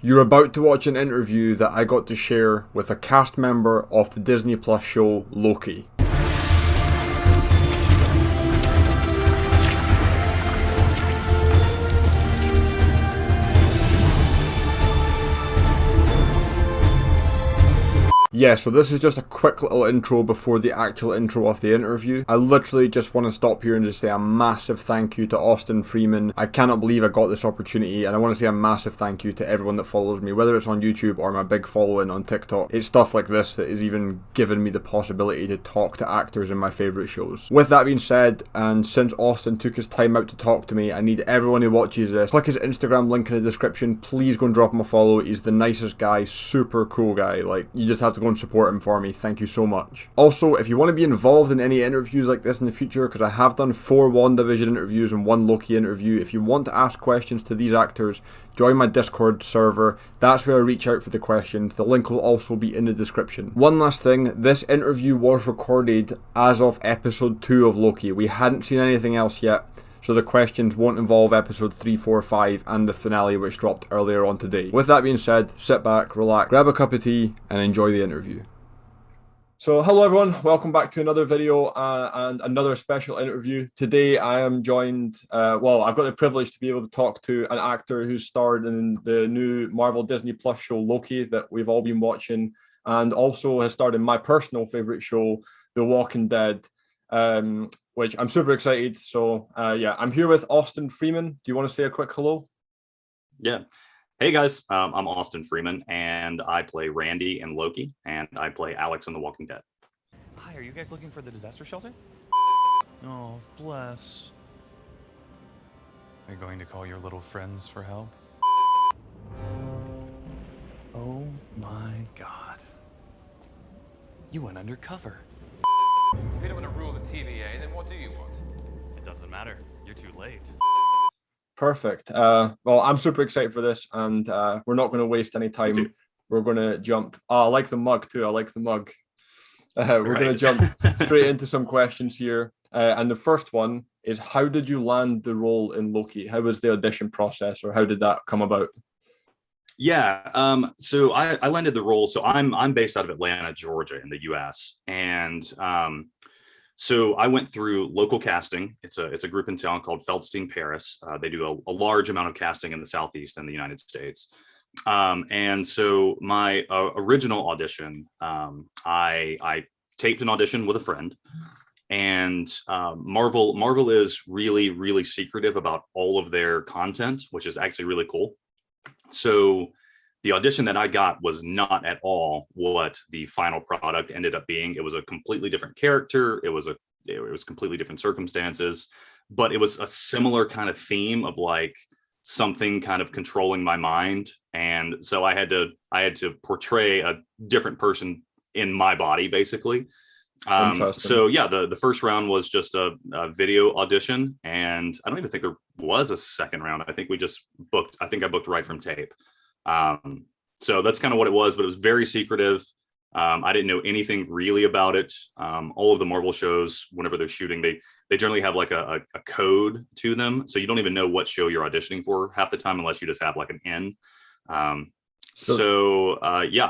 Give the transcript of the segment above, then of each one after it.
You're about to watch an interview that I got to share with a cast member of the Disney Plus show Loki. Yeah, so this is just a quick little intro before the actual intro of the interview. I literally just want to stop here and just say a massive thank you to Austin Freeman. I cannot believe I got this opportunity, and I want to say a massive thank you to everyone that follows me, whether it's on YouTube or my big following on TikTok. It's stuff like this that is even given me the possibility to talk to actors in my favourite shows. With that being said, and since Austin took his time out to talk to me, I need everyone who watches this, click his Instagram link in the description, please go and drop him a follow. He's the nicest guy, super cool guy, like, you just have to go and support him for me. Thank you so much. Also, if you want to be involved in any interviews like this in the future, because I have done 4 WandaVision interviews and 1 Loki interview, if you want to ask questions to these actors, join my Discord server. That's where I reach out for the questions. The link will also be in the description. One last thing, this interview was recorded as of episode 2 of Loki. We hadn't seen anything else yet, so the questions won't involve episode 3, 4, 5 and the finale which dropped earlier on today. With that being said, sit back, relax, grab a cup of tea and enjoy the interview. So hello everyone, welcome back to another video and another special interview. Today I am joined, I've got the privilege to be able to talk to an actor who starred in the new Marvel Disney Plus show Loki that we've all been watching, and also has starred in my personal favourite show, The Walking Dead, which I'm super excited. So I'm here with Austin Freeman. Do you want to say a quick hello? Yeah. Hey guys, I'm Austin Freeman, and I play Randy in Loki, and I play Alex in The Walking Dead. Hi, are you guys looking for the disaster shelter? Oh, bless. Are you going to call your little friends for help? Oh my god. You went undercover. If you don't want to rule the TVA, then what do you want? It doesn't matter. You're too late. Perfect. Well, I'm super excited for this, and we're not going to waste any time. We're going to jump. I like the mug too. I like the mug. We're going to jump straight into some questions here. And the first one is, how did you land the role in Loki? How was the audition process, or how did that come about? Yeah, so I landed the role. So I'm based out of Atlanta, Georgia, in the U.S. And so I went through local casting. It's a group in town called Feldstein Paris. They do a large amount of casting in the Southeast and the United States. And so my original audition, I taped an audition with a friend, and Marvel is really, really secretive about all of their content, which is actually really cool. So the audition that I got was not at all what the final product ended up being. It was a completely different character. It was completely different circumstances, but it was a similar kind of theme of like something kind of controlling my mind. And so I had to portray a different person in my body, basically. So yeah, the first round was just a video audition, and I don't even think there was a second round. I think I booked right from tape. So that's kind of what it was, but it was very secretive. I didn't know anything really about it. All of the Marvel shows, whenever they're shooting, they generally have like a code to them. So you don't even know what show you're auditioning for half the time, unless you just have like an N. I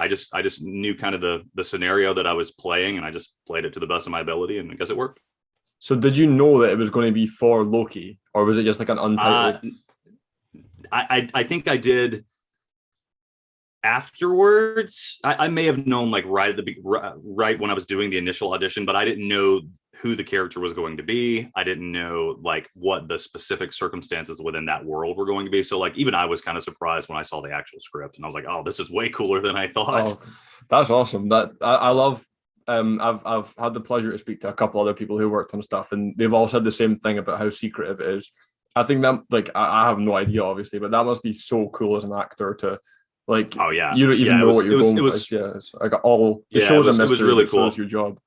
just knew kind of the scenario that I was playing, and I just played it to the best of my ability, and I guess it worked. So did you know that it was going to be for Loki, or was it just like an untitled? I think I did afterwards. I may have known like right when I was doing the initial audition, but I didn't know who the character was going to be. I didn't know like what the specific circumstances within that world were going to be. So like even I was kind of surprised when I saw the actual script, and I was like, oh, this is way cooler than I thought. Oh, that's awesome. That I love. I've had the pleasure to speak to a couple other people who worked on stuff, and they've all said the same thing about how secretive it is. I think that, like, I have no idea, obviously, but that must be so cool as an actor to, like, oh yeah, you don't even know what you're going with. Yeah, it's like all the show's a mystery. It was really cool. Your job.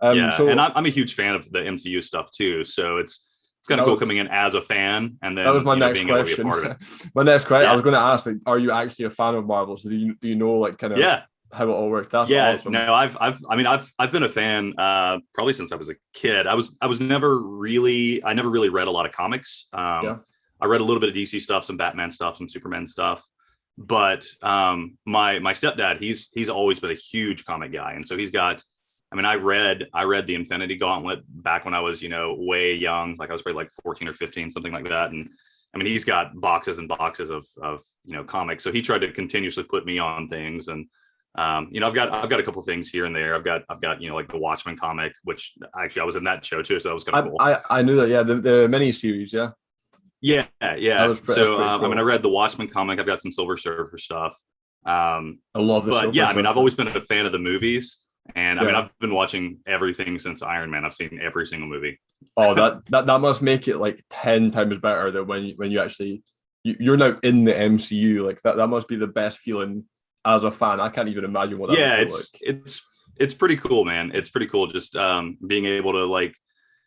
And I'm a huge fan of the MCU stuff too, so it's kind of cool coming in as a fan, and then that was my next being question. Able to be a part of it. My next question, I was going to ask, like, are you actually a fan of Marvel? So do you know, like, kind of how it all works? That's awesome. No, I've been a fan probably since I was a kid. I never really read a lot of comics. I read a little bit of DC stuff, some Batman stuff, some Superman stuff. But my stepdad, he's always been a huge comic guy, and so he's got. I mean, I read the Infinity Gauntlet back when I was, way young, like I was probably like 14 or 15, something like that. And I mean, he's got boxes and boxes of comics. So he tried to continuously put me on things. And I've got a couple of things here and there. I've got like the Watchmen comic, which actually I was in that show too, so that was kind of cool. I knew that, yeah, the mini series, yeah. Yeah. So cool. I mean, I read the Watchmen comic. I've got some Silver Surfer stuff. I love this. But yeah, I mean, I've always been a fan of the movies. And I mean, I've been watching everything since Iron Man. I've seen every single movie. Oh, that must make it like 10 times better than when you actually you're now in the MCU. Like that must be the best feeling as a fan. I can't even imagine what that would feel like. It's pretty cool, man. It's pretty cool just being able to like,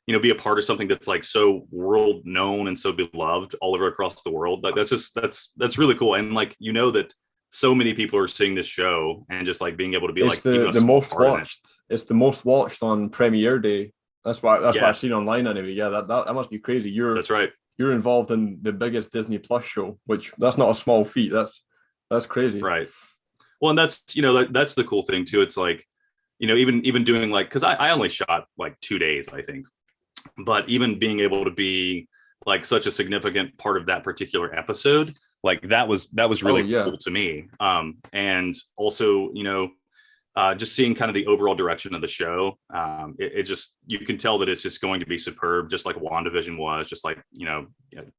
be a part of something that's like so world known and so beloved all over across the world. Like that's really cool. And like that so many people are seeing this show and just like being able to be it's the most watched. It's the most watched on premiere day. That's what I've seen online anyway. Yeah, that must be crazy. That's right. You're involved in the biggest Disney Plus show, which that's not a small feat. That's crazy. Right. Well, and that's that's the cool thing too. It's like, even doing like, because I only shot like 2 days, I think, but even being able to be like such a significant part of that particular episode. Like that was really cool to me. And also, just seeing kind of the overall direction of the show. It just, you can tell that it's just going to be superb, just like WandaVision was, just like,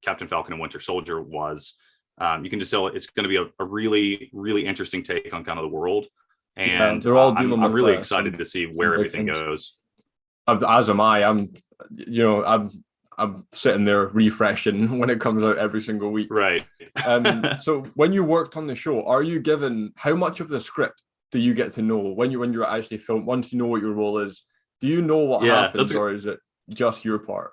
Captain Falcon and Winter Soldier was. You can just tell it's going to be a really, really interesting take on kind of the world. And they're all dealing I'm really excited to see where everything goes. As am I. I'm sitting there refreshing when it comes out every single week. Right. So when you worked on the show, are you given how much of the script do you get to know when you're actually filmed? Once you know what your role is, do you know what happens, or is it just your part?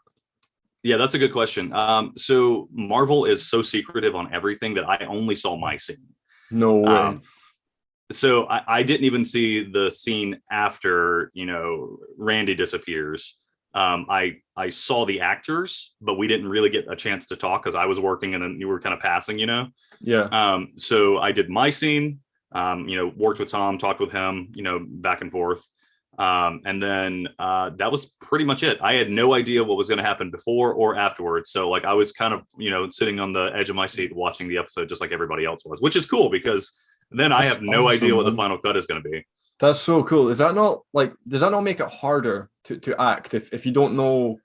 Yeah, that's a good question. So Marvel is so secretive on everything that I only saw my scene. No way. So I didn't even see the scene after Randy disappears. I saw the actors, but we didn't really get a chance to talk because I was working and then you were kind of passing, Yeah. So I did my scene, worked with Tom, talked with him, back and forth. And then that was pretty much it. I had no idea what was going to happen before or afterwards. So like I was kind of, sitting on the edge of my seat watching the episode just like everybody else was, which is cool because then I have no idea what the final cut is going to be. That's so cool. Does that not make it harder to act if you don't know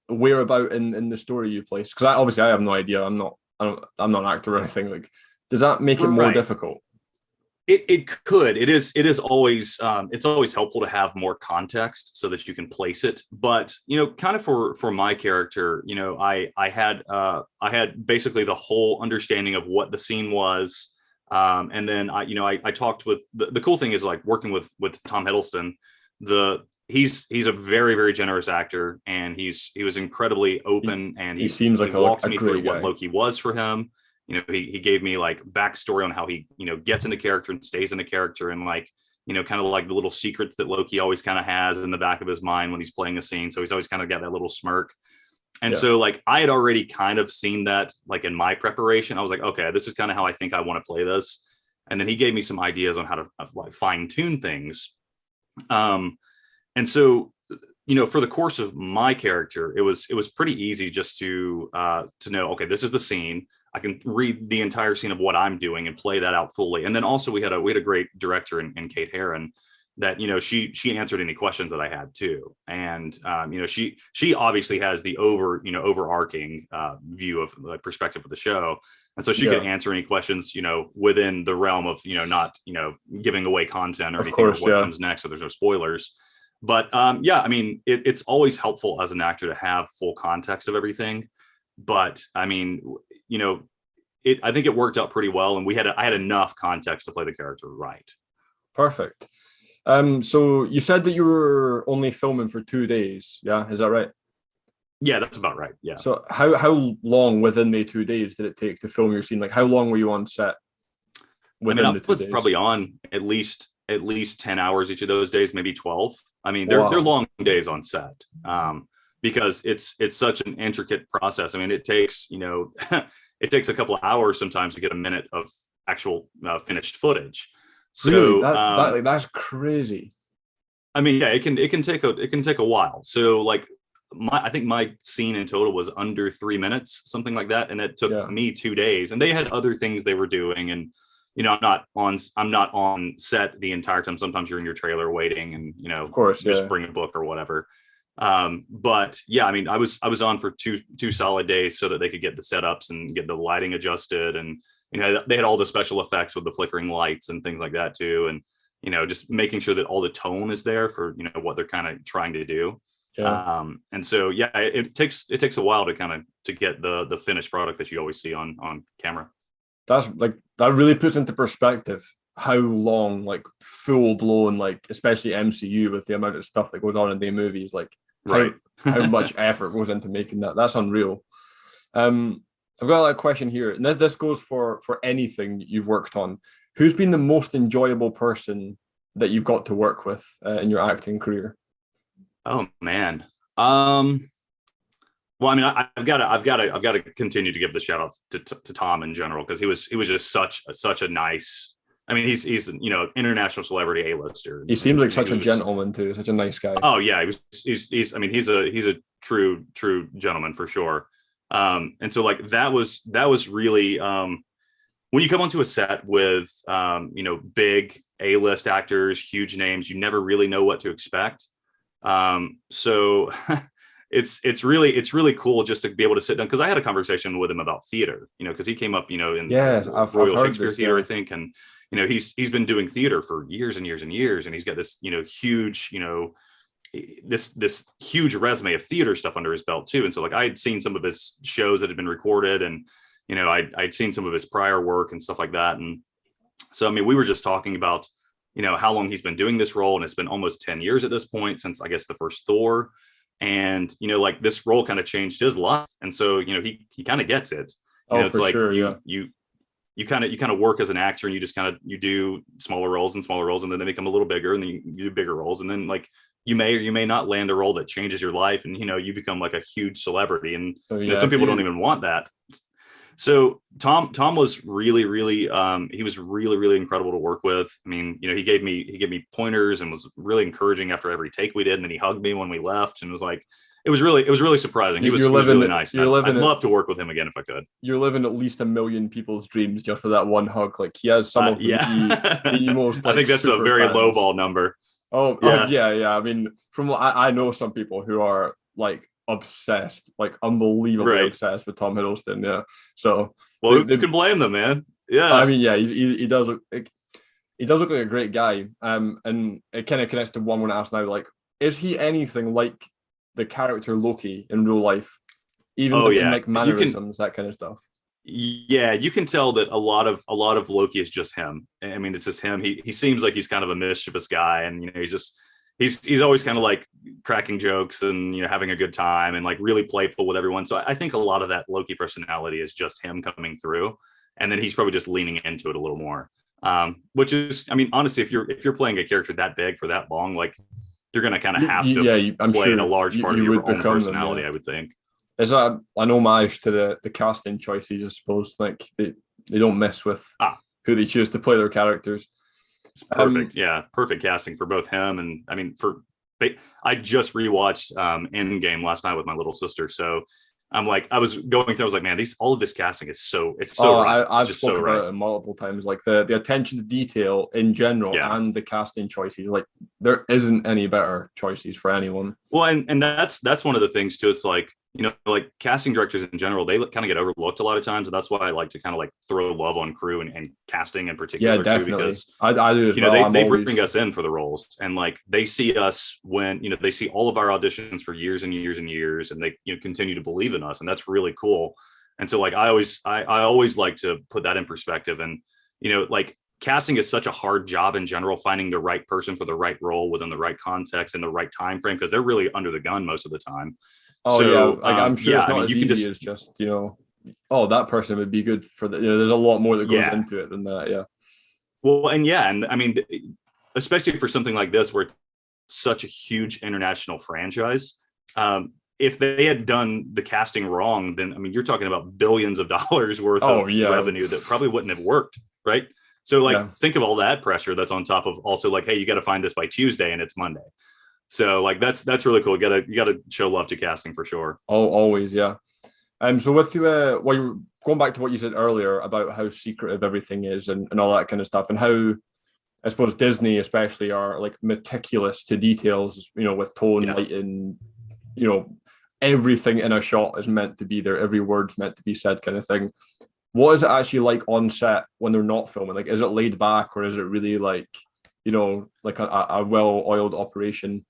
whereabout in the story you place? Because obviously I have no idea. I'm not an actor or anything. Like, does that make it more difficult? It could. It is always it's always helpful to have more context so that you can place it. But kind of for my character, I had basically the whole understanding of what the scene was. And then I talked with the cool thing is like working with Tom Hiddleston. He's a very, very generous actor, and he was incredibly open, and he seems like walked me through what Loki was for him. He gave me like backstory on how he gets into character and stays in a character, and like kind of like the little secrets that Loki always kind of has in the back of his mind when he's playing a scene. So he's always kind of got that little smirk. And so like I had already kind of seen that like in my preparation. I was like, okay, this is kind of how I think I want to play this. And then he gave me some ideas on how to like fine tune things. And so, for the course of my character, it was pretty easy just to know, okay, this is the scene. I can read the entire scene of what I'm doing and play that out fully. And then also we had a great director in Kate Herron that, she answered any questions that I had too. And, she obviously has the overarching view of the perspective of the show. And so she could answer any questions, within the realm of, not, giving away content or anything of what comes next. So there's no spoilers. But I mean, it's always helpful as an actor to have full context of everything. But I mean, I think it worked out pretty well. And I had enough context to play the character right. Perfect. So you said that you were only filming for 2 days. Yeah. Is that right? Yeah, that's about right. Yeah. So how long within the 2 days did it take to film your scene? Like how long were you on set? I was probably on at least 10 hours each of those days, maybe 12. I mean, they're long days on set because it's such an intricate process. I mean, it takes, it takes a couple of hours sometimes to get a minute of actual finished footage. So Really, that's crazy. I mean, yeah, it can take a while. So like I think my scene in total was under 3 minutes, something like that, and it took me 2 days. And they had other things they were doing, and I'm not on set the entire time. Sometimes you're in your trailer waiting, and of course, just bring a book or whatever. But yeah, I mean, I was on for two solid days so that they could get the setups and get the lighting adjusted, and they had all the special effects with the flickering lights and things like that too, and just making sure that all the tone is there for what they're kind of trying to do. Yeah. And so yeah, it takes a while to get the finished product that you always see on camera. That's like, that really puts into perspective how long, like, full blown, like, especially MCU with the amount of stuff that goes on in the movies, like how much effort goes into making that. That's unreal. I've got a question here, and this goes for anything you've worked on. Who's been the most enjoyable person that you've got to work with in your acting career? Oh man. Well, I mean, I've got to continue to give the shout out to Tom in general, because he was just such a nice. I mean, he's international celebrity A-lister. He seems like such a gentleman too, such a nice guy. Oh yeah, he's I mean, he's a true gentleman for sure. And so like that was really when you come onto a set with big A-list actors, huge names, you never really know what to expect. So it's really cool just to be able to sit down, because I had a conversation with him about theater, because he came up in Royal Shakespeare Theater, I think, and he's been doing theater for years and years and years, and he's got this huge this huge resume of theater stuff under his belt too. And so like I had seen some of his shows that had been recorded, and I'd seen some of his prior work and stuff like that. And so I mean, we were just talking about how long he's been doing this role, and it's been almost 10 years at this point since I guess the first Thor. And like this role kind of changed his life, and so he kind of gets it. It's like sure, you kind of work as an actor, and you just you do smaller roles, and then they become a little bigger, and then you do bigger roles, and then like you may or you may not land a role that changes your life, and you become like a huge celebrity, and some people don't even want that. So Tom was really he was really incredible to work with. I mean, he gave me pointers and was really encouraging after every take we did, and then he hugged me when we left, and was like, it was really surprising. He was really nice. I'd love to work with him again if I could. You're living at least 1 million people's dreams just for that one hug. Like, he has some of the most. I think that's a very low ball number. Yeah. I mean, from what I know, some people who are like obsessed, like unbelievably obsessed with Tom Hiddleston. Yeah. So who can blame them, man? Yeah. I mean, yeah, he does look like a great guy. And it kind of connects to one when I asked now, like, is he anything like the character Loki in real life? Even in like mannerisms, that kind of stuff. Yeah, you can tell that a lot of Loki is just him. I mean, it's just him. He seems like he's kind of a mischievous guy, and he's always kind of like cracking jokes and having a good time and like really playful with everyone. So I think a lot of that Loki personality is just him coming through, and then he's probably just leaning into it a little more. Which is, I mean, honestly, if you're playing a character that big for that long, like you're going to kind of have to play a large part of your own personality, I would think. Is that an homage to the casting choices, I suppose? Like they don't mess with who they choose to play their characters. It's perfect. Perfect casting for both him and, I mean, I just rewatched Endgame last night with my little sister, so I'm like, I was going through, I was like, man, all of this casting is so right. I've spoken about it multiple times, like the attention to detail in general and the casting choices, like there isn't any better choices for anyone. Well, and that's one of the things too. It's like, like casting directors in general, they kind of get overlooked a lot of times, and that's why I like to kind of like throw love on crew and casting in particular. Yeah, definitely. Too, because I do as well. They bring us in for the roles, and like they see us when they see all of our auditions for years and years and years, and they continue to believe in us, and that's really cool. And so like I always like to put that in perspective, and like casting is such a hard job in general, finding the right person for the right role within the right context and the right time frame, because they're really under the gun most of the time. I'm sure it's not as easy as just that person would be good for the. There's a lot more that goes into it than that. Yeah. Well, and I mean, especially for something like this, where it's such a huge international franchise. If they had done the casting wrong, then I mean, you're talking about billions of dollars worth of revenue that probably wouldn't have worked. right? So like, Yeah. think of all that pressure that's on top of also like, hey, you got to find this by Tuesday and it's Monday. So like, that's really cool. You gotta show love to casting for sure. Always, yeah. So with well, you going back to what you said earlier about how secretive everything is and all that kind of stuff, and how I suppose Disney especially are like meticulous to details, with tone, Yeah. lighting, everything in a shot is meant to be there, every word's meant to be said, kind of thing. What is it actually like on set when they're not filming? Like, is it laid back, or is it really like, like a well-oiled operation?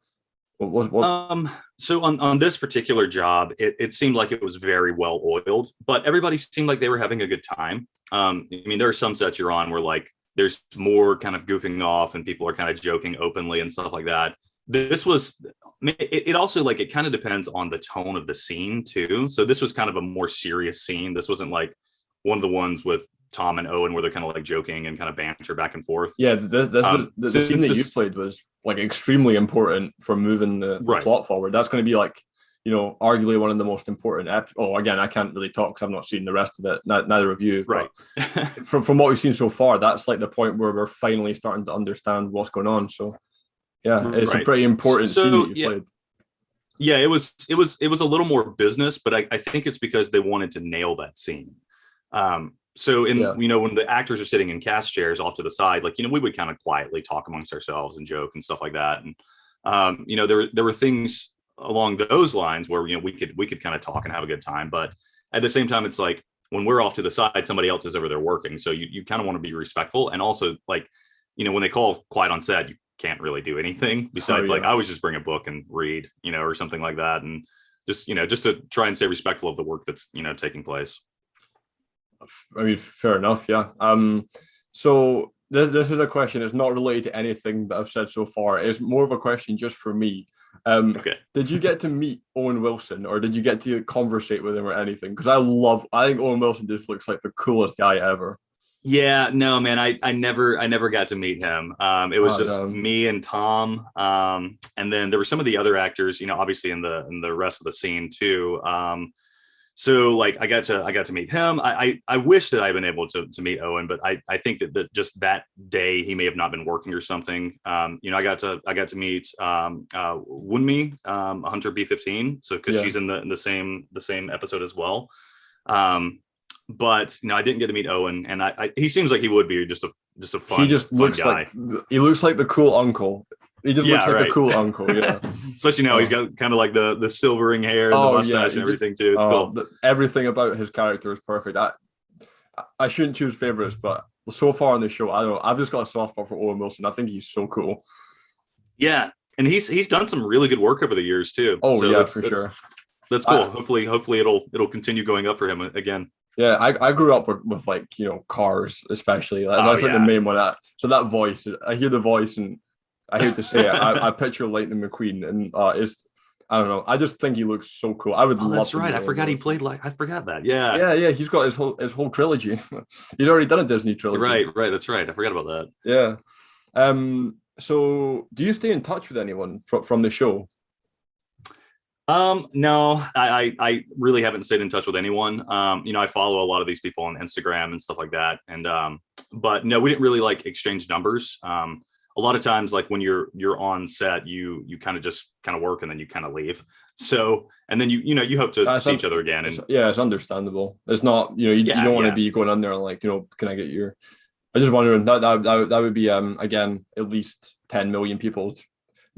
What? So on this particular job, it seemed like it was very well oiled, but everybody seemed like they were having a good time. I mean, there are some sets you're on where like there's more kind of goofing off and people are kind of joking openly and stuff like that. This was, it also like, it kind of depends on the tone of the scene too. So this was kind of a more serious scene. This wasn't like one of the ones with Tom and Owen where they're kind of like joking and kind of banter back and forth. Yeah, the scene that you played was like extremely important for moving the plot forward. That's going to be like, arguably one of the most important. Again, I can't really talk because I've not seen the rest of it. Neither of you. Right. from what we've seen so far, that's like the point where we're finally starting to understand what's going on. So, yeah, it's a pretty important scene that you played. Yeah, it was a little more business, but I think it's because they wanted to nail that scene. So when the actors are sitting in cast chairs off to the side, like, we would kind of quietly talk amongst ourselves and joke and stuff like that. And, there were things along those lines where, we could kind of talk and have a good time. But at the same time, it's like when we're off to the side, somebody else is over there working. So you kind of want to be respectful. And also like, when they call quiet on set, you can't really do anything besides like, I always just bring a book and read, or something like that. And just to try and stay respectful of the work that's, taking place. I mean, fair enough. Yeah. So this is a question. It's not related to anything that I've said so far. It's more of a question just for me. Okay. Did you get to meet Owen Wilson, or did you get to conversate with him or anything? Because I think Owen Wilson just looks like the coolest guy ever. Yeah, no, man, I never got to meet him. It was just me and Tom. And then there were some of the other actors, obviously in the rest of the scene too. So like I got to meet him. I wish that I'd been able to meet Owen, but I think that just that day he may have not been working or something. I got to meet Wunmi, Hunter B-15. So because she's in the same episode as well. But I didn't get to meet Owen, and he seems like he would be just a fun. He just looks guy. He looks like the cool uncle. He just looks like a cool uncle, yeah. Especially now he's got kind of like the silvering hair and the mustache and everything too. It's cool. Everything about his character is perfect. I shouldn't choose favorites, but so far on the show, I don't know. I've just got a soft spot for Owen Wilson. I think he's so cool. Yeah, and he's done some really good work over the years too. Oh, so for sure. That's cool. Hopefully it'll continue going up for him again. Yeah, I grew up with like, Cars especially. That's like the main one. So that voice, I hear the voice and I hate to say it, I picture Lightning McQueen, and I don't know. I just think he looks so cool. I would love. That's right. I forgot he played I forgot that. Yeah. Yeah. He's got his whole trilogy. He's already done a Disney trilogy. Right. That's right. I forgot about that. Yeah. So do you stay in touch with anyone from the show? No, I really haven't stayed in touch with anyone. I follow a lot of these people on Instagram and stuff like that. And, but no, we didn't really like exchange numbers. A lot of times, like when you're on set, you kind of work and then you kind of leave. So, and then you hope to see each other again. And it's understandable. It's not, you don't want to be going on there and like, can I get your, I just wondering that would be, again, at least 10 million people's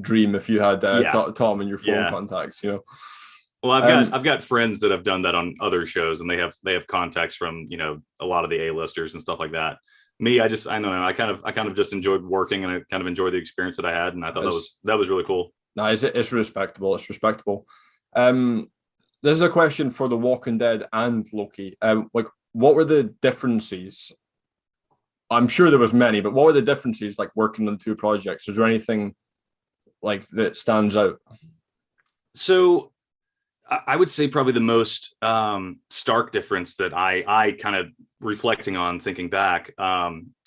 dream if you had Tom in your phone contacts, Well, I've got friends that have done that on other shows, and they have contacts from a lot of the A-listers and stuff like that. Me, I don't know. I kind of just enjoyed working, and I kind of enjoyed the experience that I had, and I thought that was really cool. No, it's respectable. It's respectable. This is a question for The Walking Dead and Loki. Like, what were the differences? I'm sure there was many, but what were the differences like working on two projects? Is there anything like that stands out? So I would say probably the most stark difference that I kind of reflecting on thinking back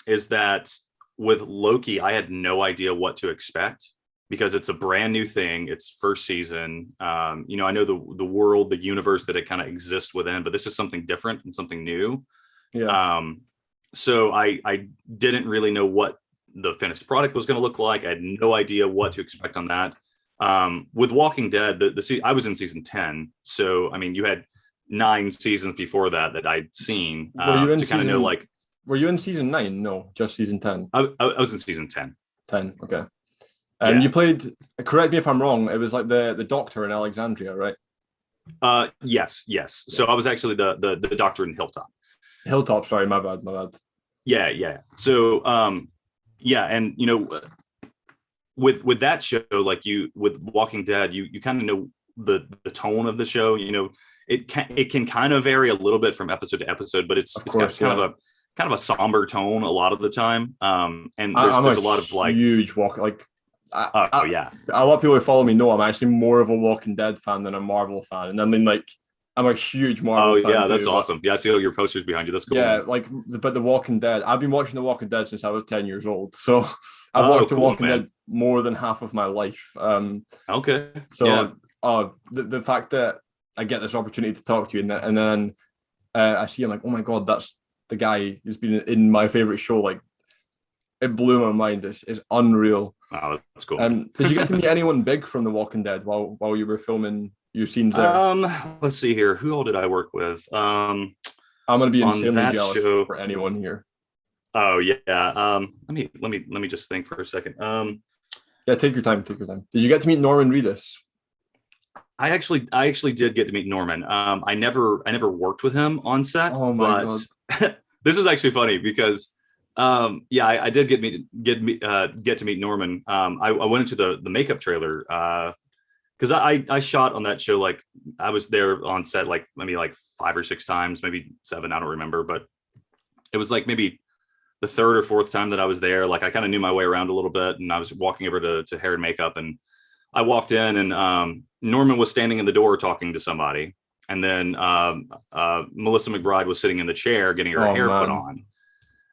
is that with Loki, I had no idea what to expect because it's a brand new thing. It's first season. I know the world, the universe that it kind of exists within, but this is something different and something new. Yeah. so I didn't really know what the finished product was going to look like. I had no idea what to expect on that. With Walking Dead, I was in season 10, so I mean, you had 9 seasons before that I'd seen to kind of know like. Were you in season 9? No, just season 10. I was in season 10. 10, okay. And you played. Correct me if I'm wrong. It was like the doctor in Alexandria, right? Yes. So I was actually the doctor in Hilltop. Hilltop, sorry, my bad. Yeah. So and you know, with that show, like with Walking Dead, you kind of know the tone of the show. You know, it can kind of vary a little bit from episode to episode, but it's got kind of a somber tone a lot of the time. And there's a lot of like huge a lot of people who follow me know I'm actually more of a Walking Dead fan than a Marvel fan, and I mean, like, I'm a huge Marvel fan. Oh yeah, that's awesome. Yeah, I see all your posters behind you. That's cool. Yeah, but The Walking Dead, I've been watching The Walking Dead since I was 10 years old, so I've watched The Walking Dead more than half of my life. Okay. So the fact that I get this opportunity to talk to you, and then I see, I'm like, oh my god, that's the guy who's been in my favorite show. Like, it blew my mind. It's unreal. Oh, that's cool. Did you get to meet anyone big from The Walking Dead while you were filming your scenes there? Let's see here. Who all did I work with? I'm gonna be insanely jealous for anyone here. Oh yeah. Let me just think for a second. Yeah, take your time. Did you get to meet Norman Reedus? I actually did get to meet Norman. I never worked with him on set. Oh my god. This is actually funny because I did get to meet Norman. I went into the makeup trailer because I shot on that show. Like, I was there on set like maybe like 5 or 6 times, maybe 7, I don't remember, but it was like maybe the 3rd or 4th time that I was there. Like, I kind of knew my way around a little bit, and I was walking over to hair and makeup, and I walked in, and Norman was standing in the door talking to somebody, and then Melissa McBride was sitting in the chair getting her hair put on.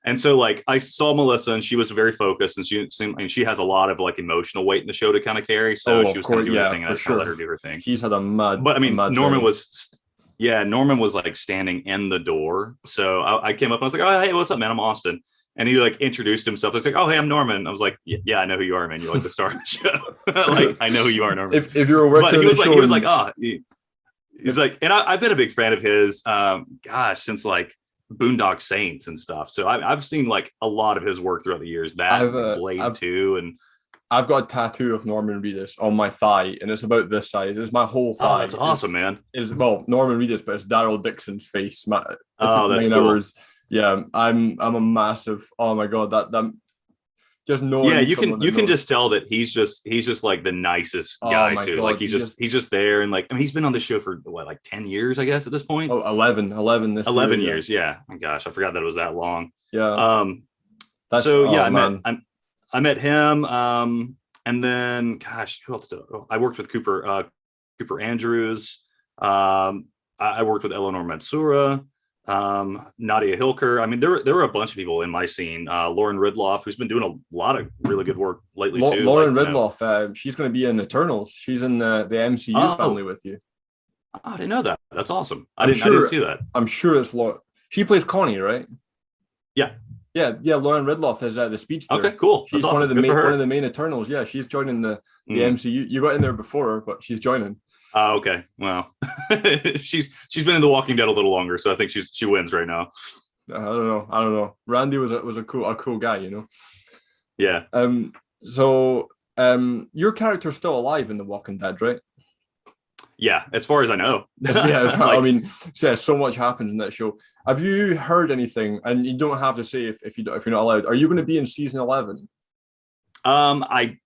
And so, like, I saw Melissa, and she was very focused, and she has a lot of like emotional weight in the show to kind of carry. So she was going to do her thing, and I just kind of let her do her thing. She's had a mad. But I mean, Norman was like standing in the door. So I came up, and I was like, "Oh, hey, what's up, man? I'm Austin." And he like introduced himself. I was like, "Oh, hey, I'm Norman." I was like, "Yeah, I know who you are, man. You're like the star of the show. Like, I know who you are, Norman." If you were working, but he was like, he's like, and I've been a big fan of his, since like Boondock Saints and stuff. So I've seen like a lot of his work throughout the years. Blade 2, and I've got a tattoo of Norman Reedus on my thigh, and it's about this size. It's my whole thigh. Oh, that's awesome, man. Norman Reedus, but it's Daryl Dixon's face. That's cool. Hours. Yeah, I'm a massive. Oh my god, that just knowing. Yeah, you can just tell that he's just like the nicest guy too. God, like he's just there, and like, I mean, he's been on the show for what, like 10 years, I guess, at this point. 11 years. Yeah. Oh, gosh, I forgot that it was that long. Yeah. I met him. And then, gosh, who else I worked with Cooper Andrews. I worked with Eleanor Matsura. Nadia Hilker. I mean, there were a bunch of people in my scene. Lauren Ridloff, who's been doing a lot of really good work lately too. Lauren Ridloff, she's going to be in Eternals. She's in the MCU family with you. Oh, I didn't know that. That's awesome. I didn't see that. I'm sure it's Lauren. She plays Connie, right? Yeah. Lauren Ridloff is the speedster. Okay, cool. She's one of the main Eternals. Yeah, she's joining the MCU. You got in there before her, but she's joining. Oh, okay. Well, she's been in The Walking Dead a little longer, so I think she wins right now. I don't know. Randy was a cool guy, you know. Yeah. So your character's still alive in The Walking Dead, right? Yeah, as far as I know. I mean, so much happens in that show. Have you heard anything? And you don't have to say if you're not allowed. Are you going to be in season 11? I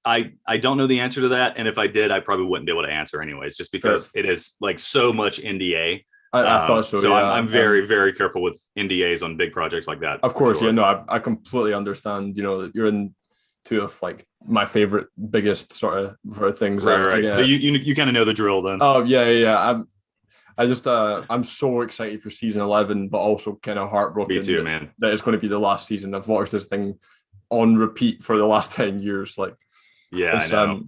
don't know the answer to that, and if I did, I probably wouldn't be able to answer anyways, just because it is like so much NDA. I thought so. So yeah. I'm very, very careful with NDAs on big projects like that. Of course, sure. Yeah, no, I completely understand. You know, you're in two of like my favorite, biggest sort of things. Right. Yeah. So you kind of know the drill then. Oh yeah. I'm so excited for season 11, but also kind of heartbroken. Me too, man. That it's going to be the last season. I've watched this thing on repeat for the last 10 years. Like, yeah, I know.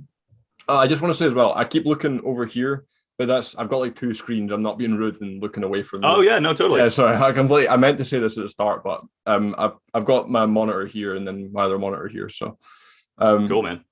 I just want to say as well, I keep looking over here but I've got like two screens. I'm not being rude and looking away from you. Oh yeah, no, totally. Yeah, sorry, I meant to say this at the start, but I've got my monitor here and then my other monitor here. So Cool, man.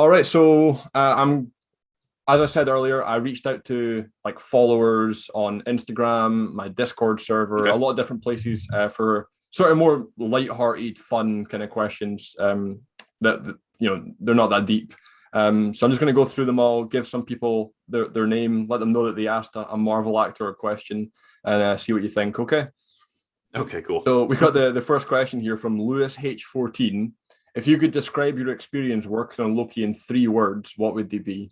all right, so as I said earlier, I reached out to like followers on Instagram, my Discord server, a lot of different places for sort of more lighthearted, fun kind of questions that they're not that deep. So I'm just going to go through them all, give some people their name, let them know that they asked a Marvel actor a question, and see what you think. Okay. Okay, cool. So we got the first question here from Lewis H14. If you could describe your experience working on Loki in 3 words, what would they be?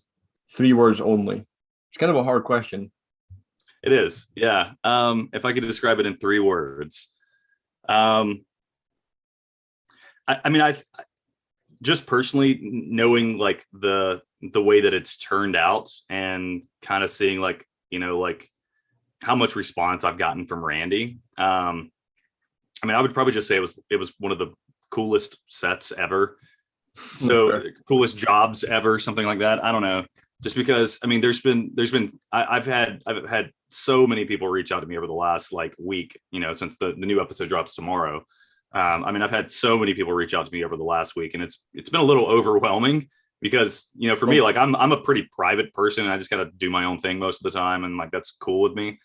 3 words only. It's kind of a hard question. It is, yeah. If I could describe it in 3 words, I mean, I just personally knowing like the way that it's turned out and kind of seeing like how much response I've gotten from Randy. I mean, I would probably just say it was one of the coolest sets ever. So coolest jobs ever, something like that. I don't know. Just because, I mean, I've had so many people reach out to me over the last like week, since the new episode drops tomorrow. I mean, I've had so many people reach out to me over the last week, and it's been a little overwhelming because, for me, like I'm a pretty private person and I just got to do my own thing most of the time. And like, that's cool with me.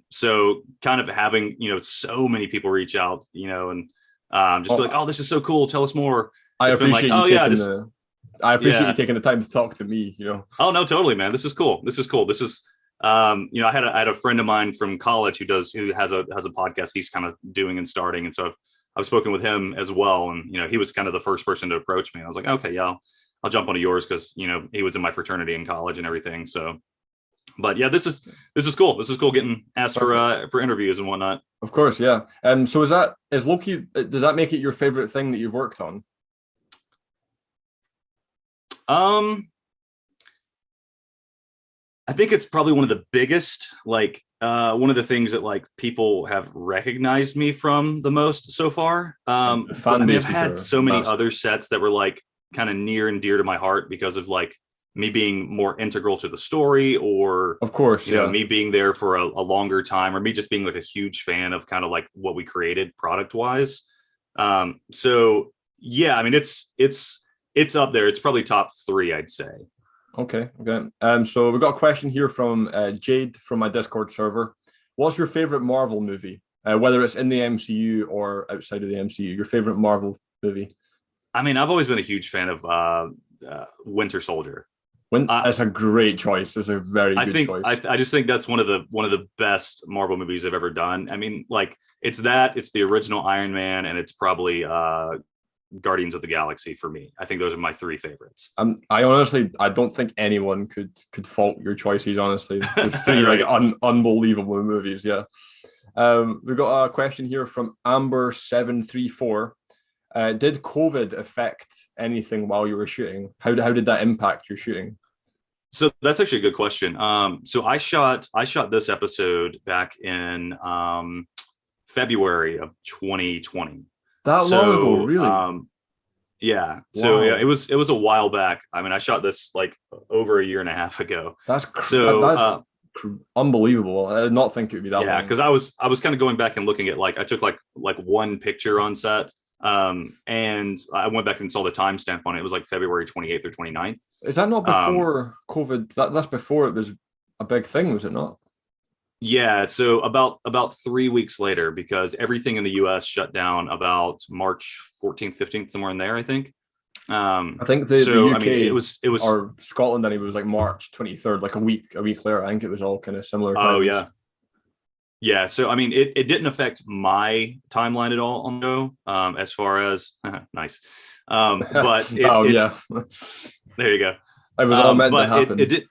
So kind of having, so many people reach out, and just be like, oh, this is so cool. Tell us more. I appreciate you taking the time to talk to me, Oh no, totally, man. This is cool. This is I had a friend of mine from college who has a podcast he's kind of doing and starting. And so I've spoken with him as well. And, he was kind of the first person to approach me. I was like, okay, yeah, I'll jump onto yours. Cause he was in my fraternity in college and everything. So, but yeah, this is cool. This is cool getting asked for interviews and whatnot. Of course. Yeah. So is Loki, does that make it your favorite thing that you've worked on? I think it's probably one of the biggest, like, one of the things that like people have recognized me from the most so far. I've had so many other sets that were like kind of near and dear to my heart because of like me being more integral to the story, or of course, me being there for a longer time, or me just being like a huge fan of kind of like what we created product wise. So yeah, I mean, it's up there. It's probably top 3, I'd say. Okay. So we've got a question here from Jade from my Discord server. What's your favorite Marvel movie? Whether it's in the MCU or outside of the MCU, your favorite Marvel movie? I mean, I've always been a huge fan of Winter Soldier. That's a great choice. It's a very good choice. I just think that's one of the best Marvel movies I've ever done. I mean, like it's the original Iron Man, and it's probably Guardians of the Galaxy for me. I think those are my 3 favorites. I honestly, I don't think anyone could fault your choices. Honestly, 3 right. like unbelievable movies. Yeah. We've got a question here from Amber734. Did COVID affect anything while you were shooting? How did that impact your shooting? So that's actually a good question. So I shot this episode back in February of 2020. That long ago, really? Yeah. Wow. So yeah, it was a while back. I mean, I shot this like over a year and a half ago. That's unbelievable. I did not think it would be that long. Yeah, because I was kind of going back and looking at like I took like one picture on set. And I went back and saw the timestamp on it. It was like February 28th or 29th. Is that not before COVID? That's before it was a big thing, was it not? Yeah, so about 3 weeks later, because everything in the US shut down about March 14th, 15th, somewhere in there, I think. I think the UK, I mean, it was or Scotland, and it was like March 23rd, like a week later. I think it was all kind of similar times. Oh yeah. Yeah, so I mean, it didn't affect my timeline at all on the show, as far as nice. But yeah, there you go. It was all meant to happen. It did,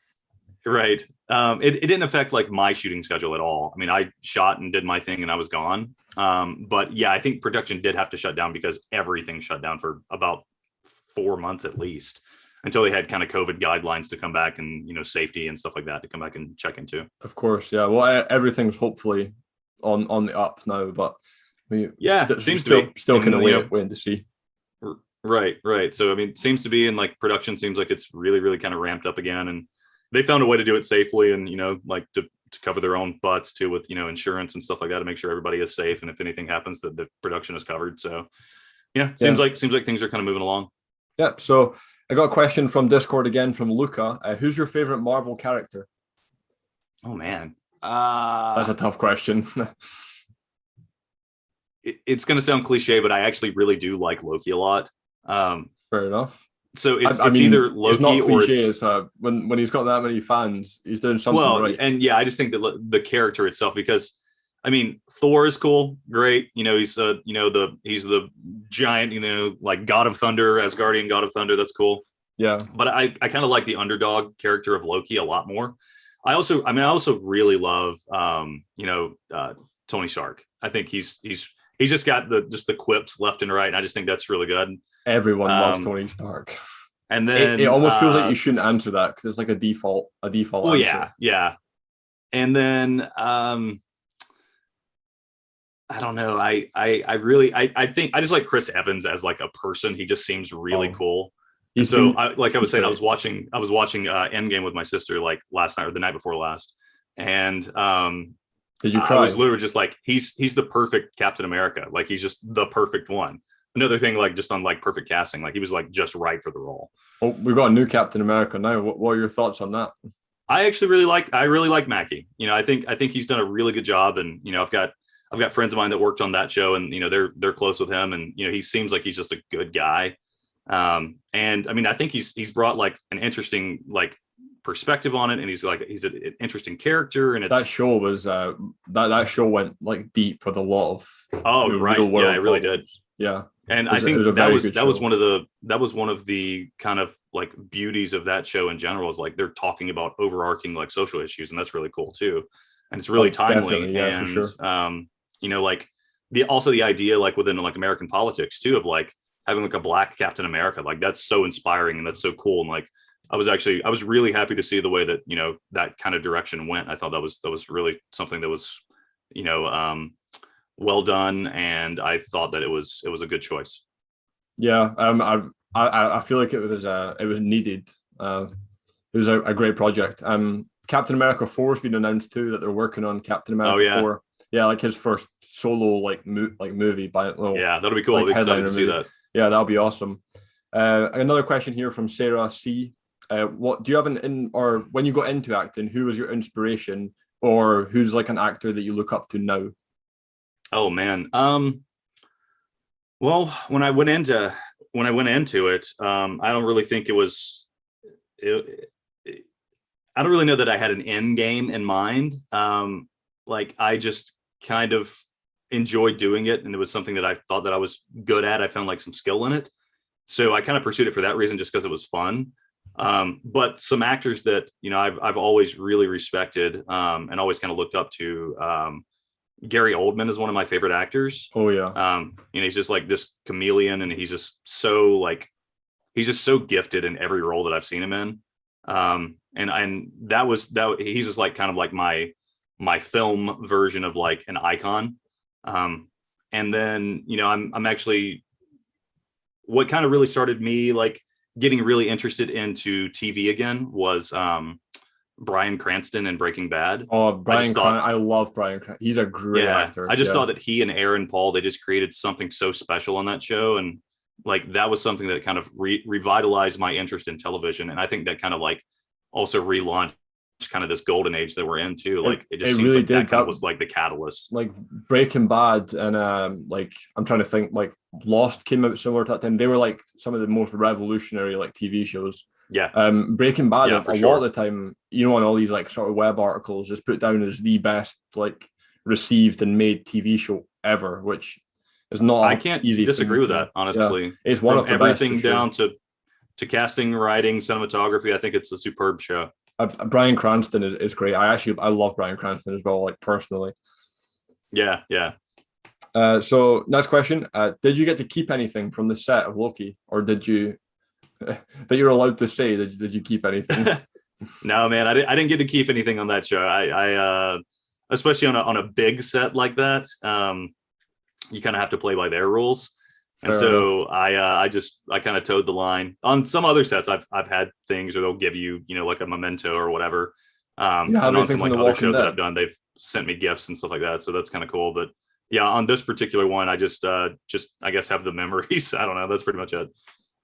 right. It didn't affect like my shooting schedule at all. I mean, I shot and did my thing and I was gone. But yeah, I think production did have to shut down because everything shut down for about 4 months at least, until they had kind of COVID guidelines to come back and, safety and stuff like that to come back and check into. Of course. Yeah. Well, everything's hopefully on the up now, but seems to be still kind of waiting to see. Right. So, I mean, seems to be in like production seems like it's really, really kind of ramped up again. And they found a way to do it safely, and like to cover their own butts too, with insurance and stuff like that, to make sure everybody is safe, and if anything happens, that the production is covered. So yeah, seems like things are kind of moving along. Yep. So I got a question from Discord again from Luca. Who's your favorite Marvel character? Oh man, that's a tough question. It's going to sound cliche, but I actually really do like Loki a lot. Fair enough. So it's either Loki, it's not cliche, or it's when he's got that many fans, he's doing something right. And yeah, I just think that the character itself, because I mean, Thor is cool, great. He's he's the giant, like God of Thunder, Asgardian God of Thunder. That's cool. Yeah. But I kind of like the underdog character of Loki a lot more. I also really love Tony Stark. I think he's just got the quips left and right, and I just think that's really good. Everyone loves Tony Stark. And then it almost feels like you shouldn't answer that because it's like a default answer. Yeah. And then I don't know. I think I just like Chris Evans as like a person. He just seems really cool. I was saying, I was watching Endgame with my sister like last night or the night before last, and did you cry? I was literally just like, he's the perfect Captain America. Like he's just the perfect one. Another thing, like just on like perfect casting, like he was like just right for the role. Oh, we've got a new Captain America now. What are your thoughts on that? I actually really like Mackie. I think he's done a really good job, and I've got friends of mine that worked on that show, and they're close with him, and he seems like he's just a good guy. And I mean, I think he's brought like an interesting like perspective on it, and he's an interesting character, and that show was that show went like deep with a lot of right, yeah, it really did, yeah. And I think that was one of the kind of like beauties of that show in general, is like they're talking about overarching like social issues, and that's really cool too, and it's really timely. Yeah, and for sure. Like the idea like within like American politics too, of like having like a Black Captain America, like that's so inspiring and that's so cool. And like I was really happy to see the way that that kind of direction went. I thought that was really something that was well done, and I thought that it was a good choice. Yeah, I feel like it was needed. It was a great project. Captain America 4 has been announced too, that they're working on Captain America 4. Yeah, like his first solo movie by yeah, that'll be cool. Like, excited to see that. Yeah, that'll be awesome. Another question here from Sarah C. What do you have or when you got into acting, who was your inspiration, or who's like an actor that you look up to now? Oh man. Well, when I went into it, I don't really think I don't really know that I had an end game in mind. Like I just kind of enjoyed doing it, and it was something that I thought that I was good at. I found like some skill in it, so I kind of pursued it for that reason, just because it was fun. But some actors that I've always really respected and always kind of looked up to. Gary Oldman is one of my favorite actors. Oh yeah. He's just like this chameleon, and he's just so gifted in every role that I've seen him in. And he's just like kind of like my film version of like an icon. And then I'm actually, what kind of really started me like getting really interested into TV again was Bryan Cranston in Breaking Bad. Oh, I love Bryan Cranston. He's a great actor. I just saw that he and Aaron Paul, they just created something so special on that show, and like that was something that kind of revitalized my interest in television, and I think that kind of like also relaunched kind of this golden age that we're in too. Like it just seems really like that kind of was like the catalyst. Like Breaking Bad and like I'm trying to think, like Lost came out similar to that time. They were like some of the most revolutionary like TV shows. Yeah. Breaking Bad, Yeah, a lot of the time, on all these like sort of web articles, is put down as the best like received and made TV show ever, which is not. I can't disagree with that, honestly. Yeah. It's one of the everything best, down to casting, writing, cinematography. I think it's a superb show. Bryan Cranston is great. I love Bryan Cranston as well, like personally. Yeah. So next question: did you get to keep anything from the set of Loki, or did you? That you're allowed to say, did you keep anything? No, man, I didn't get to keep anything on that show. I especially on a big set like that, you kind of have to play by their rules. And so I kind of towed the line. On some other sets, I've had things, or they'll give you, like a memento or whatever. And on some like other shows that I've done, they've sent me gifts and stuff like that. So that's kind of cool. But yeah, on this particular one, I just I guess have the memories. I don't know. That's pretty much it.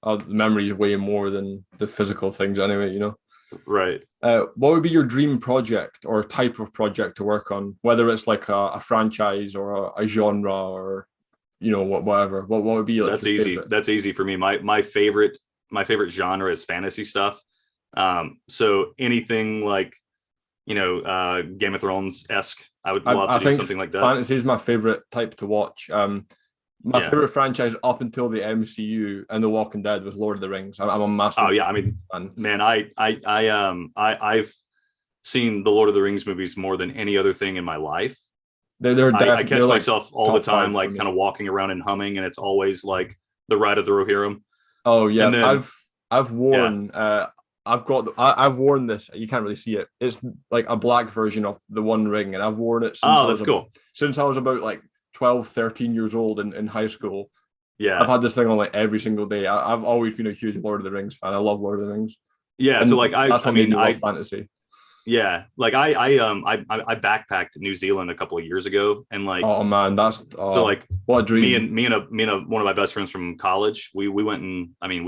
The memories way more than the physical things anyway, Right. What would be your dream project or type of project to work on? Whether it's like a franchise or a genre or whatever. What would be like? That's easy. Favorite? That's easy for me. My favorite genre is fantasy stuff. So anything like Game of Thrones-esque, I would love to do something like that. Fantasy is my favorite type to watch. My favorite franchise up until the MCU and The Walking Dead was Lord of the Rings. I'm a massive. Oh yeah, I mean, fan. Man, I've seen the Lord of the Rings movies more than any other thing in my life. I catch myself all the time, like kind of walking around and humming, and it's always like the Ride of the Rohirrim. Oh yeah, and then, I've worn I've worn this. You can't really see it. It's like a black version of the One Ring, and I've worn it since I was about like 12, 13 years old in high school. Yeah, I've had this thing on like every single day. I've always been a huge Lord of the Rings fan. I love Lord of the Rings. Yeah, and so like I love fantasy. Yeah, like I backpacked New Zealand a couple of years ago, and like, oh man, so like what a dream. Me and one of my best friends from college, we went and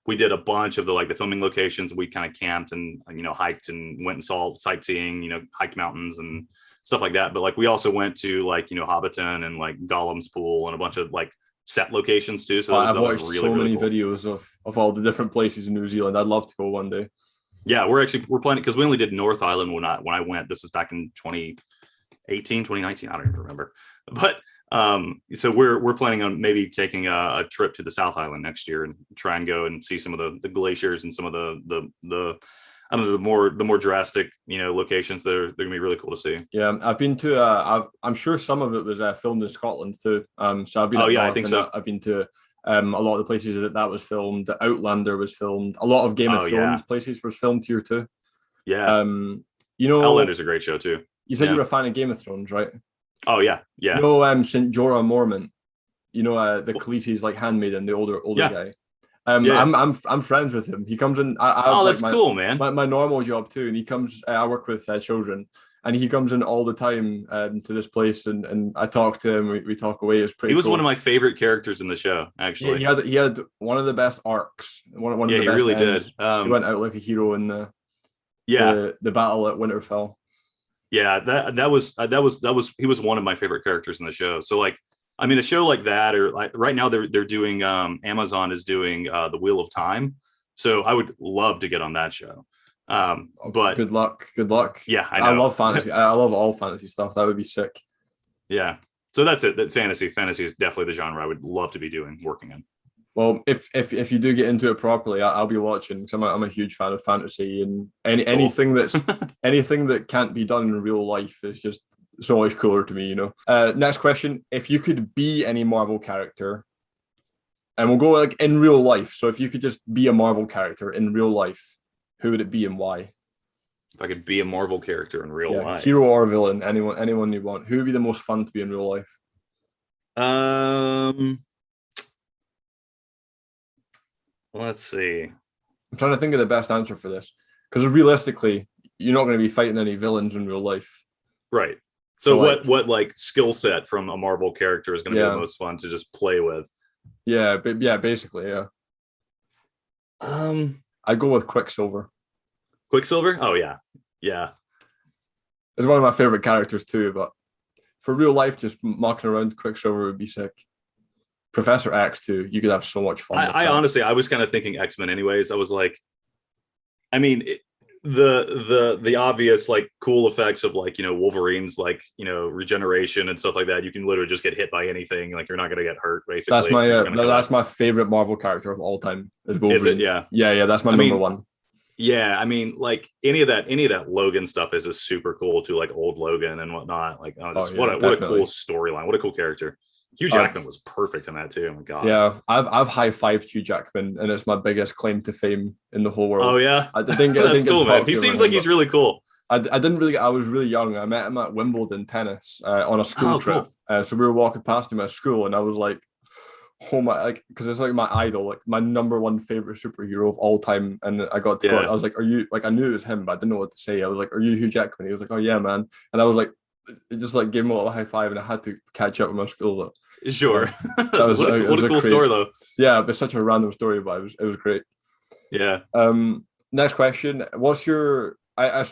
we did a bunch of the filming locations. We kind of camped and hiked and went and saw sightseeing, hiked mountains and stuff like that. But like we also went to Hobbiton and like Gollum's Pool and a bunch of like set locations too. So I've watched so many videos of all the different places in New Zealand. I'd love to go one day. Yeah, we're planning, because we only did North Island when I went. This was back in 2018, 2019. I don't even remember. But so we're planning on maybe taking a trip to the South Island next year and try and go and see some of the glaciers and some of the I don't know, the more drastic locations that are gonna be really cool to see. Yeah, I've been to I'm sure some of it was filmed in Scotland too. So I've been. Oh yeah, I think so. I've been to. A lot of the places that was filmed. The Outlander was filmed. A lot of Game of Thrones places was filmed here too. Yeah. Outlander's a great show too. You said you were a fan of Game of Thrones, right? Oh yeah, yeah. St. Jorah Mormont. The Khaleesi's like handmaiden, the older guy. I'm friends with him. He comes in. That's cool, man. My normal job too, and he comes. I work with children. And he comes in all the time to this place, and I talk to him. We talk away. It's pretty. He was cool. One of my favorite characters in the show. Actually, he had one of the best arcs. One of the best. He really ends. did. He went out like a hero in the battle at Winterfell. Yeah, that was he was one of my favorite characters in the show. So like, I mean, a show like that, or like right now they're doing Amazon is doing the Wheel of Time. So I would love to get on that show. But good luck. Yeah, I love fantasy. I love all fantasy stuff. That would be sick. Yeah. So that's it. That fantasy is definitely the genre I would love to be working in. Well, if you do get into it properly, I'll be watching. Because I'm a huge fan of fantasy, and anything that's anything that can't be done in real life is just so much cooler to me. Next question: if you could be any Marvel character, and we'll go like in real life. So if you could just be a Marvel character in real life, who would it be and why? If I could be a Marvel character in real life, hero or villain, anyone you want. Who would be the most fun to be in real life? Let's see. I'm trying to think of the best answer for this, because realistically, you're not going to be fighting any villains in real life, right? So what like skill set from a Marvel character is going to be the most fun to just play with? Yeah, but basically, yeah. I go with Quicksilver. Quicksilver? Oh yeah. It's one of my favorite characters too, but for real life, just mucking around Quicksilver would be sick. Professor X too. You could have so much fun. I honestly, I was kind of thinking X-Men anyways. I was like, I mean, the obvious like cool effects of like, Wolverine's like, regeneration and stuff like that. You can literally just get hit by anything. Like you're not going to get hurt basically. That's my favorite Marvel character of all time is Wolverine. Is it? Yeah. Yeah. That's my number one. Yeah. I mean, like any of that Logan stuff is super cool too. Like old Logan and whatnot. Like, what a cool storyline. What a cool character. Hugh Jackman was perfect in that too. Oh my god. Yeah, I've high-fived Hugh Jackman, and it's my biggest claim to fame in the whole world. Oh yeah, I think that's cool, man. He seems like he's really cool. I was really young. I met him at Wimbledon tennis on a school trip. Cool. So we were walking past him at school, and I was like, oh my, like, because it's like my idol, like my number one favorite superhero of all time. And I got to go, Yeah. I was like, are you, like, I knew it was him, but I didn't know what to say. I was like, are you Hugh Jackman? He was like, oh yeah, man. And I was like, it just like gave him a little high five, and I had to catch up with my school. Though. Sure. That was What it a was a cool great, story though. yeah, it's such a random story, but it was great. Yeah. Next question. What's your, I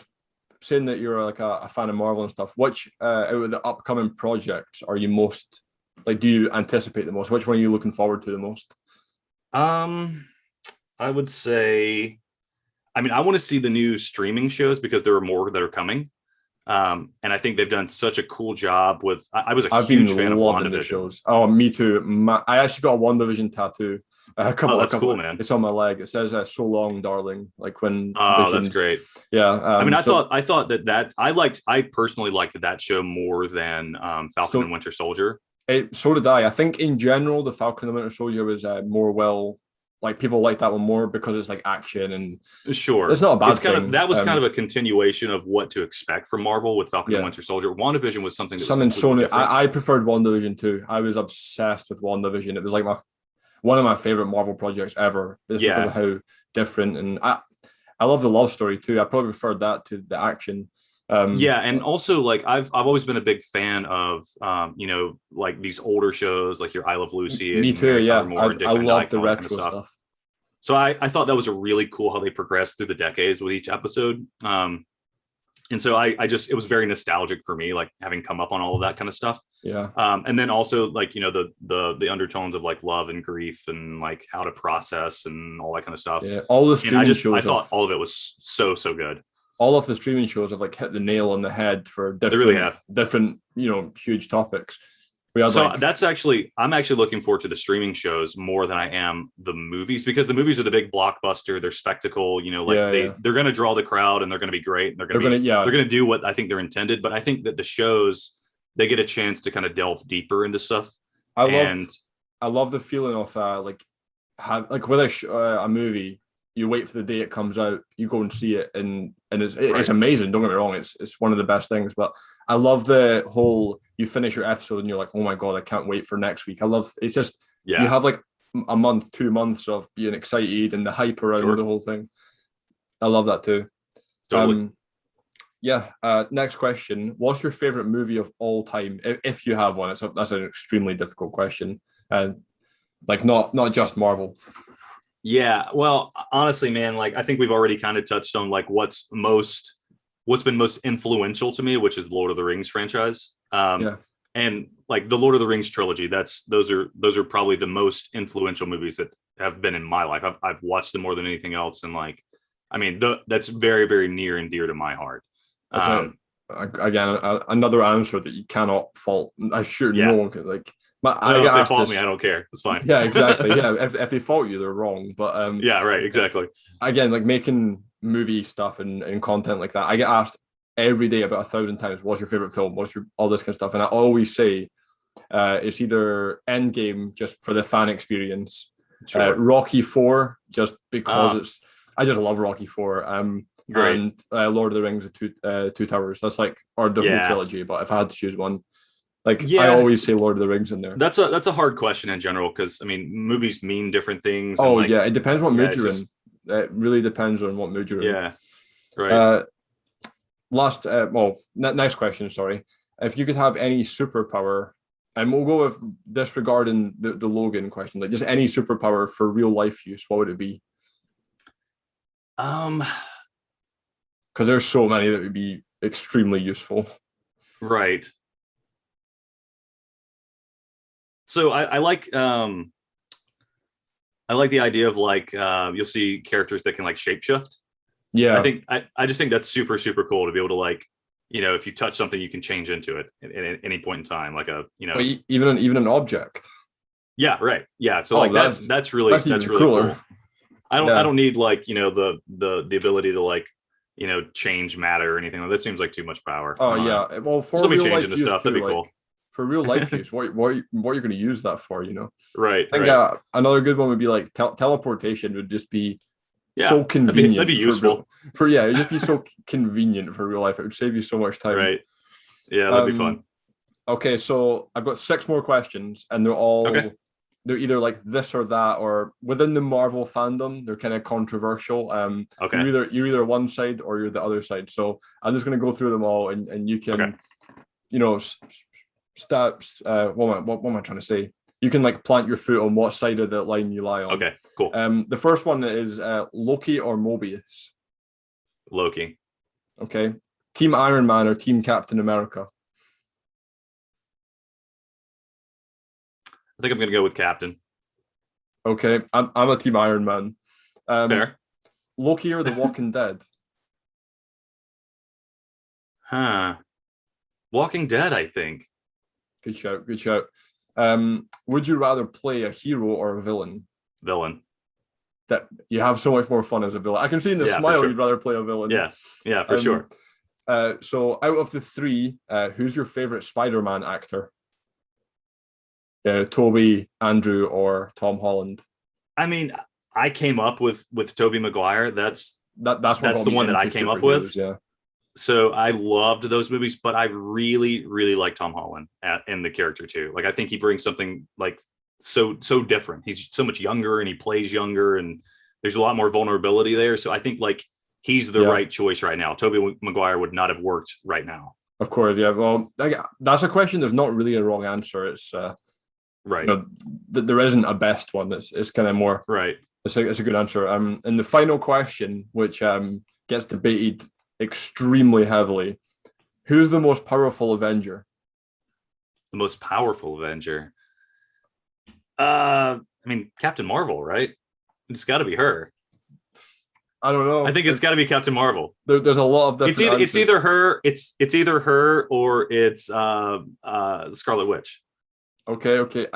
saying that you're like a fan of Marvel and stuff, which out of the upcoming projects are you most, like, do you anticipate the most? Which one are you looking forward to the most? I would say, I mean, I want to see the new streaming shows because there are more that are coming. And I think they've done such a cool job with. I was a I've huge been fan of loving the WandaVision. shows. Oh, me too. I actually got a WandaVision tattoo. That's cool, man. It's on my leg. It says "So long, darling." Like when Oh, that's Vision's, great. yeah. I mean, I thought that I personally liked that show more than Falcon and Winter Soldier. So did I. I think in general, the Falcon and Winter Soldier was more well, like people like that one more because it's like action and Sure, it's not a bad thing. That was kind of a continuation of what to expect from Marvel with Falcon and Winter Soldier. WandaVision was something so new. different. I preferred WandaVision too. I was obsessed with WandaVision. It was like one of my favorite Marvel projects ever. Because of how different, and I love the love story too. I probably preferred that to the action. And also like I've always been a big fan of like these older shows like your I Love Lucy. Me and table. Yeah, I love the retro retro stuff. So I thought that was a really cool how they progressed through the decades with each episode. And so it was very nostalgic for me, like having come up on all of that kind of stuff. Yeah. And then also like, the undertones of like love and grief and like how to process and all that kind of stuff. Yeah. All the streaming shows. I thought all of it was so good. All of the streaming shows have like hit the nail on the head for different, they really have. Different, huge topics. I'm actually looking forward to the streaming shows more than I am the movies, because the movies are the big blockbuster, they're spectacle, they're going to draw the crowd and they're going to be great. And they're going to do what I think they're intended. But I think that the shows, they get a chance to kind of delve deeper into stuff. I love the feeling of with a movie, you wait for the day it comes out, you go and see it, and it's amazing. Don't get me wrong, it's one of the best things. But I love the whole, you finish your episode and you're like, oh my god, I can't wait for next week. I love it's just you have like a month, 2 months of being excited and the hype around the whole thing. I love that too. Totally. Next question. What's your favorite movie of all time? If you have one, that's an extremely difficult question. Like not just Marvel. Yeah, well, honestly, man, like I think we've already kind of touched on like what's been most influential to me, which is the Lord of the Rings franchise. And like the Lord of the Rings trilogy, those are probably the most influential movies that have been in my life. I've watched them more than anything else, and like, I mean, that's very, very near and dear to my heart. Again, another answer that you cannot fault. I'm sure no one could like. But if they fault me, I don't care. It's fine. Yeah, exactly. Yeah, if they fault you, they're wrong. But yeah, right, exactly. Again, like making movie stuff and content like that, I get asked every day about 1,000 times, "What's your favorite film? What's your all this kind of stuff?" And I always say, it's either Endgame just for the fan experience, Rocky 4 just because I just love Rocky 4. And Lord of the Rings, the Two Towers. That's like, or the whole trilogy. But if I had to choose one. I always say Lord of the Rings in there. That's a hard question in general, because I mean movies mean different things. Oh, and it depends what mood you're in. It really depends on what mood you're in. Yeah, right. Next question. Sorry, if you could have any superpower, and we'll go with disregarding the Logan question, like just any superpower for real life use, what would it be? Because there's so many that would be extremely useful. Right. So I like the idea of like you'll see characters that can like shapeshift. Yeah, I just think that's super, super cool to be able to like, if you touch something, you can change into it at any point in time, like even an object. Yeah, right. Yeah, so that's really cooler. Cool. I don't need like the ability to like change matter or anything. That seems like too much power. Yeah, well, for somebody real changing life the stuff, too, that'd be cool. For real life use, what you're going to use that for, Right. I think another good one would be like teleportation would just be so convenient. That'd be useful. It'd just be so convenient for real life. It would save you so much time. Right. Yeah, that'd be fun. Okay, so I've got 6 more questions, and they're all they're either like this or that, or within the Marvel fandom, they're kind of controversial. Okay. You're either one side or you're the other side. So I'm just going to go through them all, and you can, Okay. you know, stats. What am I trying to say? You can like plant your foot on what side of the line you lie on. Okay, cool. The first one is Loki or Mobius. Loki. Okay. Team Iron Man or Team Captain America. I think I'm going to go with Captain. Okay. I'm a Team Iron Man. Fair. Loki or The Walking Dead. Huh. Walking Dead, I think. Good shout. Good shout. Would you rather play a hero or a villain? Villain. That you have so much more fun as a villain. I can see in the smile sure. you'd rather play a villain. Yeah, for sure. So out of the three, who's your favorite Spider-Man actor? Toby, Andrew, or Tom Holland? I mean, I came up with Tobey Maguire. That's the one that I came up with. Yeah. So I loved those movies, but I really, really like Tom Holland in the character too. Like I think he brings something like so different. He's so much younger and he plays younger, and there's a lot more vulnerability there. So I think like he's the right choice right now. Tobey Maguire would not have worked right now. Of course, yeah. Well, that's a question. There's not really a wrong answer. It's right. You know, there isn't a best one. It's kind of more right. It's a good answer. And the final question, which gets debated extremely heavily, who's the most powerful Avenger? The most powerful Avenger. I mean, Captain Marvel, right? It's got to be her. I don't know. I think it's got to be Captain Marvel. There's a lot of different. It's either her. It's either her or it's Scarlet Witch. Okay.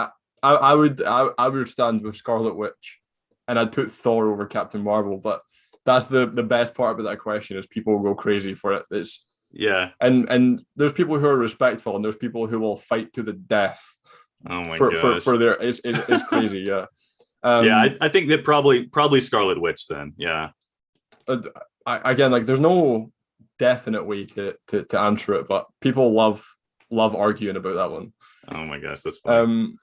I would stand with Scarlet Witch, and I'd put Thor over Captain Marvel. But that's the best part about that question is people will go crazy for it. It's and there's people who are respectful, and there's people who will fight to the death. Oh my gosh. For their it's crazy. Yeah. I think that probably Scarlet Witch then. Yeah. Again, like there's no definite way to answer it, but people love arguing about that one. Oh my gosh, that's funny.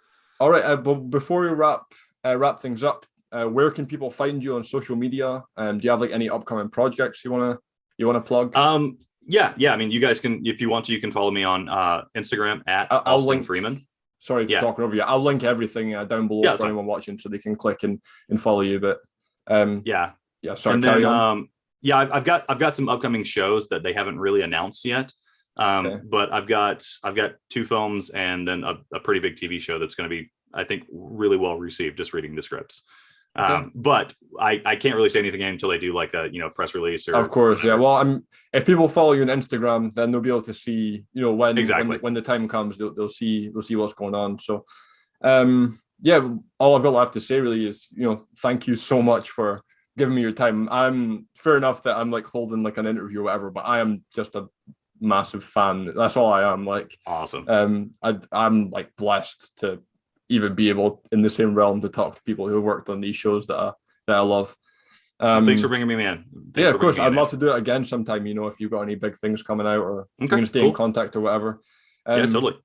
All right, but before we wrap things up, where can people find you on social media? Do you have like any upcoming projects you wanna plug? Yeah. I mean, you guys can, if you want to, you can follow me on Instagram at Austin Freeman. Sorry for talking over you. I'll link everything down below for anyone watching, so they can click and follow you. But sorry. And carry then on. I've got some upcoming shows that they haven't really announced yet. But I've got 2 films and then a pretty big TV show that's going to be, I think, really well received. Just reading the scripts. But I can't really say anything until they do like a press release. Or of course, whatever. Yeah. Well, if people follow you on Instagram, then they'll be able to see when the time comes, they'll see what's going on. So all I've got left to say really is thank you so much for giving me your time. I'm fair enough that I'm like holding like an interview or whatever, but I am just a massive fan. That's all I am. Like awesome. I'm like blessed to even be able in the same realm to talk to people who worked on these shows that I love. Thanks for bringing me in. Of course. I'd love to do it again sometime, if you've got any big things coming out, or you can stay in contact or whatever. Yeah, totally.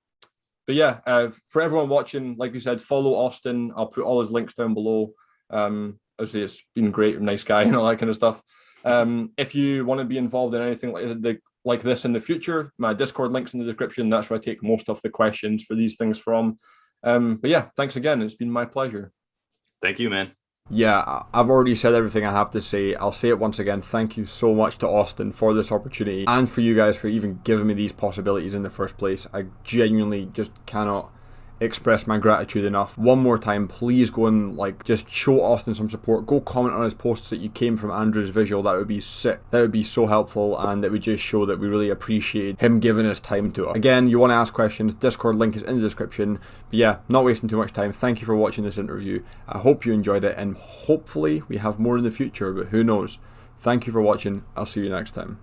But for everyone watching, like you said, follow Austin. I'll put all his links down below. Obviously it's been great, nice guy and all that kind of stuff. If you want to be involved in anything like this in the future, my Discord link's in the description. That's where I take most of the questions for these things from. But thanks again. It's been my pleasure. Thank you, man. Yeah, I've already said everything I have to say. I'll say it once again. Thank you so much to Austin for this opportunity, and for you guys for even giving me these possibilities in the first place. I genuinely just cannot express my gratitude enough. One more time, please go and just show Austin some support. Go comment on his posts that you came from AndrewsVisual. That would be sick. That would be so helpful, and it would just show that we really appreciate him giving his time to us. Again, you want to ask questions, Discord link is in the description. But not wasting too much time. Thank you for watching this interview. I hope you enjoyed it, and hopefully we have more in the future, but who knows. Thank you for watching. I'll see you next time.